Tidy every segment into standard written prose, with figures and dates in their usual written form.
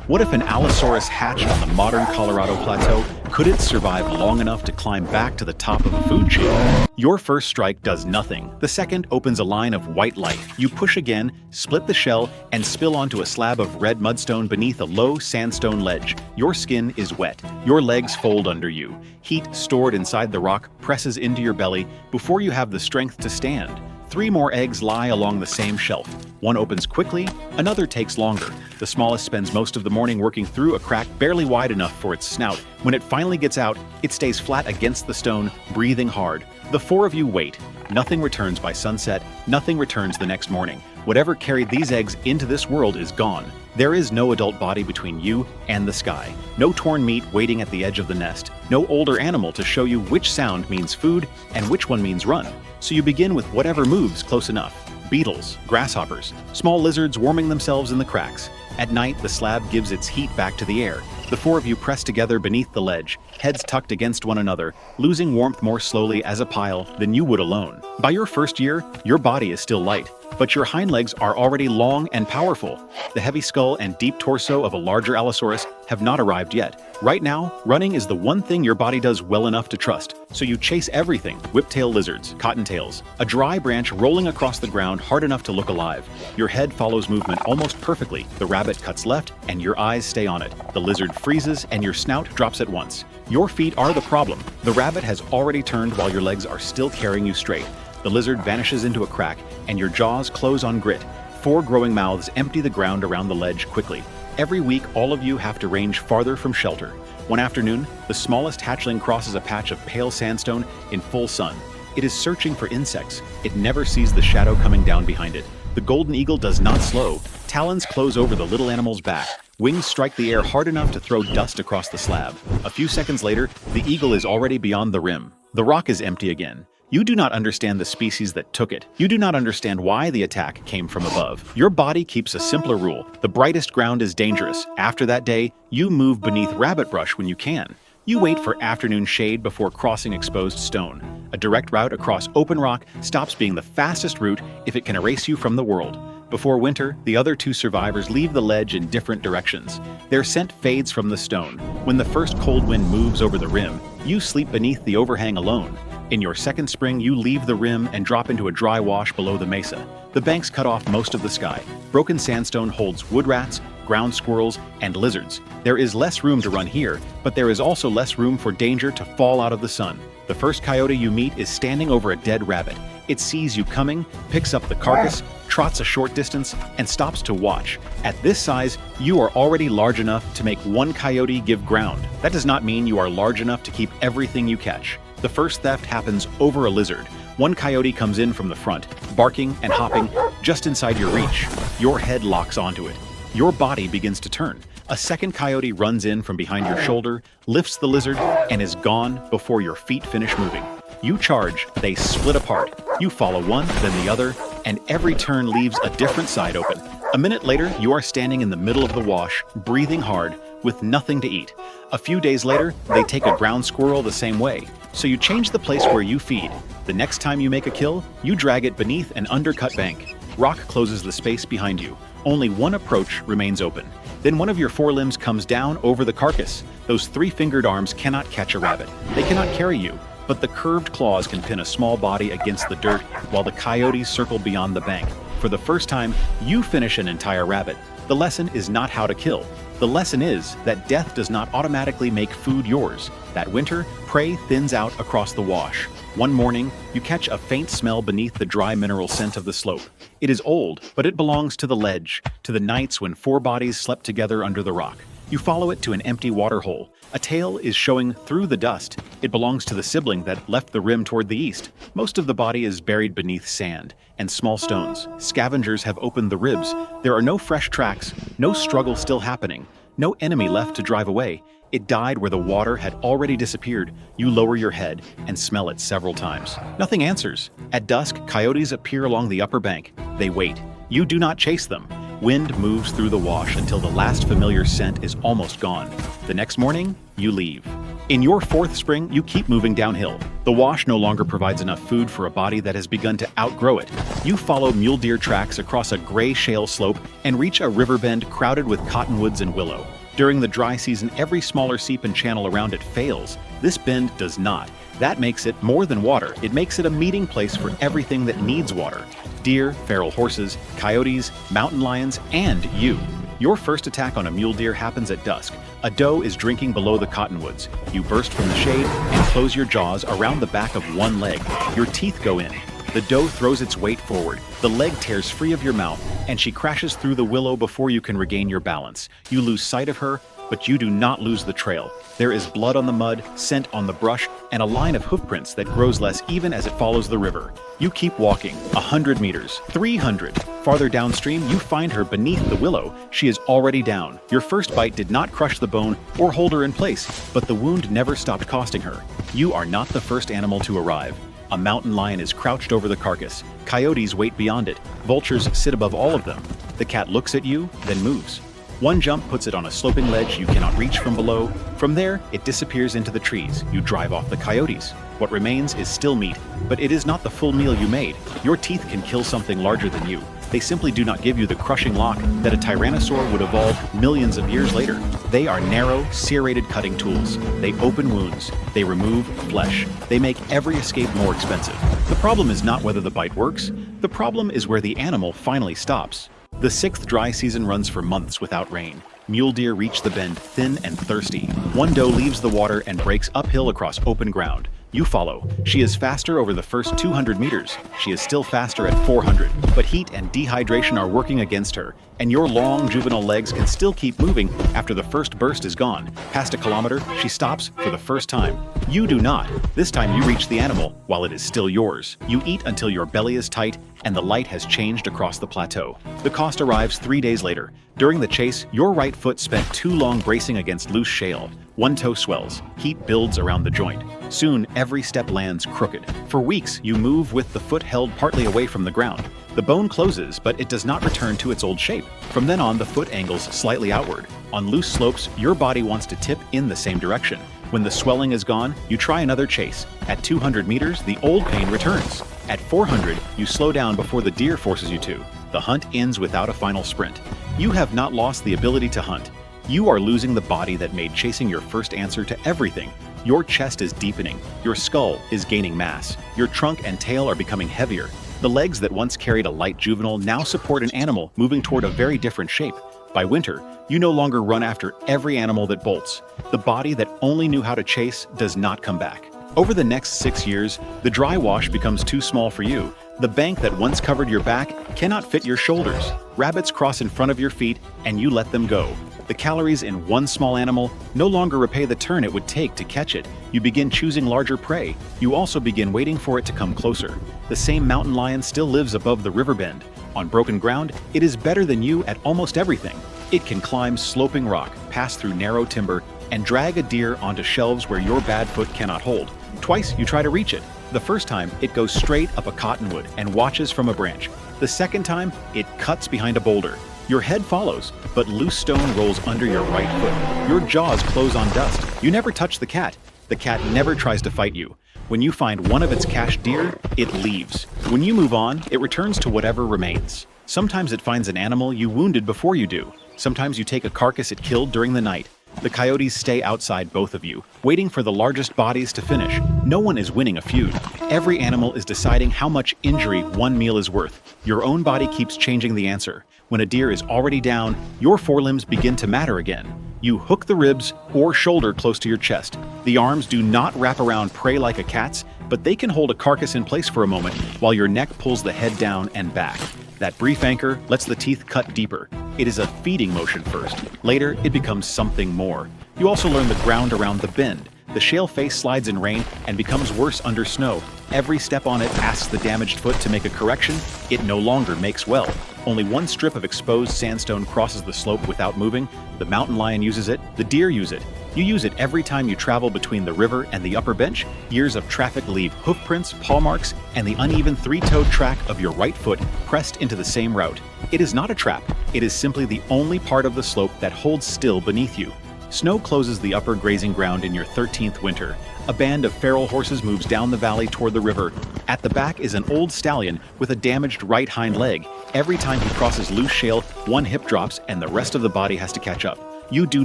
What if an Allosaurus hatched on the modern Colorado Plateau? Could it survive long enough to climb back to the top of a food chain? Your first strike does nothing. The second opens a line of white light. You push again, split the shell, and spill onto a slab of red mudstone beneath a low sandstone ledge. Your skin is wet. Your legs fold under you. Heat stored inside the rock presses into your belly before you have the strength to stand. 3 more eggs lie along the same shelf. One opens quickly, another takes longer. The smallest spends most of the morning working through a crack barely wide enough for its snout. When it finally gets out, it stays flat against the stone, breathing hard. The 4 of you wait. Nothing returns by sunset, nothing returns the next morning. Whatever carried these eggs into this world is gone. There is no adult body between you and the sky. No torn meat waiting at the edge of the nest. No older animal to show you which sound means food and which one means run. So you begin with whatever moves close enough. Beetles, grasshoppers, small lizards warming themselves in the cracks. At night, the slab gives its heat back to the air. The 4 of you press together beneath the ledge, heads tucked against one another, losing warmth more slowly as a pile than you would alone. By your first year, your body is still light, but your hind legs are already long and powerful. The heavy skull and deep torso of a larger Allosaurus have not arrived yet. Right now, running is the one thing your body does well enough to trust, so you chase everything: whiptail lizards, cottontails, a dry branch rolling across the ground hard enough to look alive. Your head follows movement almost perfectly. The rabbit cuts left, and your eyes stay on it. The lizard freezes, and your snout drops at once. Your feet are the problem. The rabbit has already turned while your legs are still carrying you straight. The lizard vanishes into a crack, and your jaws close on grit. 4 growing mouths empty the ground around the ledge quickly. Every week, all of you have to range farther from shelter. One afternoon, the smallest hatchling crosses a patch of pale sandstone in full sun. It is searching for insects. It never sees the shadow coming down behind it. The golden eagle does not slow. Talons close over the little animal's back. Wings strike the air hard enough to throw dust across the slab. A few seconds later, the eagle is already beyond the rim. The rock is empty again. You do not understand the species that took it. You do not understand why the attack came from above. Your body keeps a simpler rule. The brightest ground is dangerous. After that day, you move beneath rabbit brush when you can. You wait for afternoon shade before crossing exposed stone. A direct route across open rock stops being the fastest route if it can erase you from the world. Before winter, the other 2 survivors leave the ledge in different directions. Their scent fades from the stone. When the first cold wind moves over the rim, you sleep beneath the overhang alone. In your second spring, you leave the rim and drop into a dry wash below the mesa. The banks cut off most of the sky. Broken sandstone holds wood rats, ground squirrels, and lizards. There is less room to run here, but there is also less room for danger to fall out of the sun. The first coyote you meet is standing over a dead rabbit. It sees you coming, picks up the carcass, trots a short distance, and stops to watch. At this size, you are already large enough to make one coyote give ground. That does not mean you are large enough to keep everything you catch. The first theft happens over a lizard. One coyote comes in from the front, barking and hopping just inside your reach. Your head locks onto it. Your body begins to turn. A second coyote runs in from behind your shoulder, lifts the lizard, and is gone before your feet finish moving. You charge, they split apart. You follow one, then the other, and every turn leaves a different side open. A minute later, you are standing in the middle of the wash, breathing hard, with nothing to eat. A few days later, they take a ground squirrel the same way. So you change the place where you feed. The next time you make a kill, you drag it beneath an undercut bank. Rock closes the space behind you. Only one approach remains open. Then one of your forelimbs comes down over the carcass. Those 3-fingered arms cannot catch a rabbit. They cannot carry you, but the curved claws can pin a small body against the dirt while the coyotes circle beyond the bank. For the first time, you finish an entire rabbit. The lesson is not how to kill. The lesson is that death does not automatically make food yours. That winter, prey thins out across the wash. One morning, you catch a faint smell beneath the dry mineral scent of the slope. It is old, but it belongs to the ledge, to the nights when 4 bodies slept together under the rock. You follow it to an empty water hole. A tail is showing through the dust. It belongs to the sibling that left the rim toward the east. Most of the body is buried beneath sand and small stones. Scavengers have opened the ribs. There are no fresh tracks, no struggle still happening, no enemy left to drive away. It died where the water had already disappeared. You lower your head and smell it several times. Nothing answers. At dusk, coyotes appear along the upper bank. They wait. You do not chase them. Wind moves through the wash until the last familiar scent is almost gone. The next morning, you leave. In your fourth spring, you keep moving downhill. The wash no longer provides enough food for a body that has begun to outgrow it. You follow mule deer tracks across a gray shale slope and reach a river bend crowded with cottonwoods and willow. During the dry season, every smaller seep and channel around it fails. This bend does not. That makes it more than water. It makes it a meeting place for everything that needs water. Deer, feral horses, coyotes, mountain lions, and you. Your first attack on a mule deer happens at dusk. A doe is drinking below the cottonwoods. You burst from the shade and close your jaws around the back of one leg. Your teeth go in. The doe throws its weight forward. The leg tears free of your mouth, and she crashes through the willow before you can regain your balance. You lose sight of her, but you do not lose the trail. There is blood on the mud, scent on the brush, and a line of hoofprints that grows less even as it follows the river. You keep walking, 100 meters, 300. Farther downstream, you find her beneath the willow. She is already down. Your first bite did not crush the bone or hold her in place, but the wound never stopped costing her. You are not the first animal to arrive. A mountain lion is crouched over the carcass. Coyotes wait beyond it. Vultures sit above all of them. The cat looks at you, then moves. One jump puts it on a sloping ledge you cannot reach from below. From there, it disappears into the trees. You drive off the coyotes. What remains is still meat, but it is not the full meal you made. Your teeth can kill something larger than you. They simply do not give you the crushing lock that a tyrannosaur would evolve millions of years later. They are narrow, serrated cutting tools. They open wounds. They remove flesh. They make every escape more expensive. The problem is not whether the bite works. The problem is where the animal finally stops. The sixth dry season runs for months without rain. Mule deer reach the bend thin and thirsty. One doe leaves the water and breaks uphill across open ground. You follow. She is faster over the first 200 meters. She is still faster at 400, but heat and dehydration are working against her, and your long juvenile legs can still keep moving after the first burst is gone. Past a kilometer, she stops for the first time. You do not. This time you reach the animal while it is still yours. You eat until your belly is tight and the light has changed across the plateau. The cost arrives 3 days later. During the chase, your right foot spent too long bracing against loose shale. One toe swells. Heat builds around the joint. Soon, every step lands crooked. For weeks, you move with the foot held partly away from the ground. The bone closes, but it does not return to its old shape. From then on, the foot angles slightly outward. On loose slopes, your body wants to tip in the same direction. When the swelling is gone, you try another chase. At 200 meters, the old pain returns. At 400, you slow down before the deer forces you to. The hunt ends without a final sprint. You have not lost the ability to hunt. You are losing the body that made chasing your first answer to everything. Your chest is deepening. Your skull is gaining mass. Your trunk and tail are becoming heavier. The legs that once carried a light juvenile now support an animal moving toward a very different shape. By winter, you no longer run after every animal that bolts. The body that only knew how to chase does not come back. Over the next 6 years, the dry wash becomes too small for you. The bank that once covered your back cannot fit your shoulders. Rabbits cross in front of your feet, and you let them go. The calories in one small animal no longer repay the turn it would take to catch it. You begin choosing larger prey. You also begin waiting for it to come closer. The same mountain lion still lives above the river bend. On broken ground, it is better than you at almost everything. It can climb sloping rock, pass through narrow timber, and drag a deer onto shelves where your bad foot cannot hold. Twice you try to reach it. The first time, it goes straight up a cottonwood and watches from a branch. The second time, it cuts behind a boulder. Your head follows, but loose stone rolls under your right foot. Your jaws close on dust. You never touch the cat. The cat never tries to fight you. When you find one of its cached deer, it leaves. When you move on, it returns to whatever remains. Sometimes it finds an animal you wounded before you do. Sometimes you take a carcass it killed during the night. The coyotes stay outside both of you, waiting for the largest bodies to finish. No one is winning a feud. Every animal is deciding how much injury one meal is worth. Your own body keeps changing the answer. When a deer is already down, your forelimbs begin to matter again. You hook the ribs or shoulder close to your chest. The arms do not wrap around prey like a cat's, but they can hold a carcass in place for a moment while your neck pulls the head down and back. That brief anchor lets the teeth cut deeper. It is a feeding motion first. Later, it becomes something more. You also learn the ground around the bend. The shale face slides in rain and becomes worse under snow. Every step on it asks the damaged foot to make a correction. It no longer makes well. Only one strip of exposed sandstone crosses the slope without moving. The mountain lion uses it. The deer use it. You use it every time you travel between the river and the upper bench. Years of traffic leave hoofprints, paw marks, and the uneven three-toed track of your right foot pressed into the same route. It is not a trap. It is simply the only part of the slope that holds still beneath you. Snow closes the upper grazing ground in your 13th winter. A band of feral horses moves down the valley toward the river. At the back is an old stallion with a damaged right hind leg. Every time he crosses loose shale, one hip drops and the rest of the body has to catch up. You do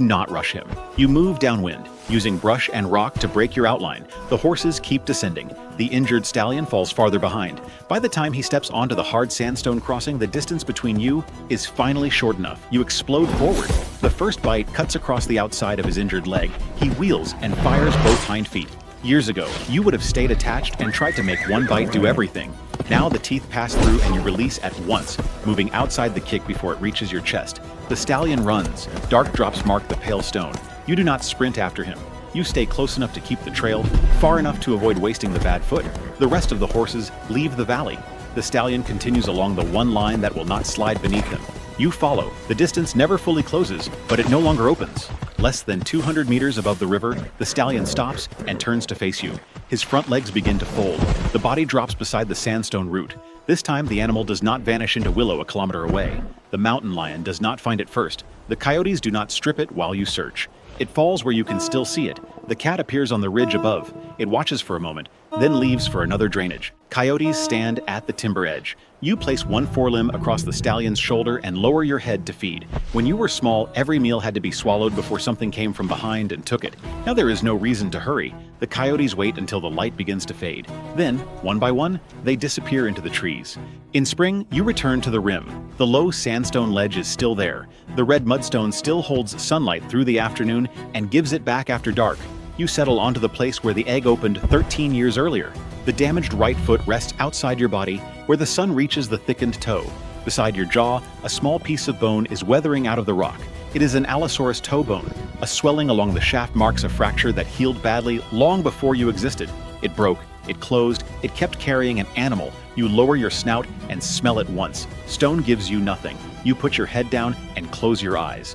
not rush him. You move downwind, using brush and rock to break your outline. The horses keep descending. The injured stallion falls farther behind. By the time he steps onto the hard sandstone crossing, the distance between you is finally short enough. You explode forward. The first bite cuts across the outside of his injured leg. He wheels and fires both hind feet. Years ago, you would have stayed attached and tried to make one bite do everything. Now the teeth pass through and you release at once, moving outside the kick before it reaches your chest. The stallion runs. Dark drops mark the pale stone. You do not sprint after him. You stay close enough to keep the trail, far enough to avoid wasting the bad foot. The rest of the horses leave the valley. The stallion continues along the one line that will not slide beneath him. You follow. The distance never fully closes, but it no longer opens. Less than 200 meters above the river, the stallion stops and turns to face you. His front legs begin to fold. The body drops beside the sandstone root. This time, the animal does not vanish into willow a kilometer away. The mountain lion does not find it first. The coyotes do not strip it while you search. It falls where you can still see it. The cat appears on the ridge above. It watches for a moment, then leaves for another drainage. Coyotes stand at the timber edge. You place one forelimb across the stallion's shoulder and lower your head to feed. When you were small, every meal had to be swallowed before something came from behind and took it. Now there is no reason to hurry. The coyotes wait until the light begins to fade. Then, one by one, they disappear into the trees. In spring, you return to the rim. The low sandstone ledge is still there. The red mudstone still holds sunlight through the afternoon and gives it back after dark. You settle onto the place where the egg opened 13 years earlier. The damaged right foot rests outside your body, where the sun reaches the thickened toe. Beside your jaw, a small piece of bone is weathering out of the rock. It is an Allosaurus toe bone. A swelling along the shaft marks a fracture that healed badly long before you existed. It broke, it closed, it kept carrying an animal. You lower your snout and smell it once. Stone gives you nothing. You put your head down and close your eyes.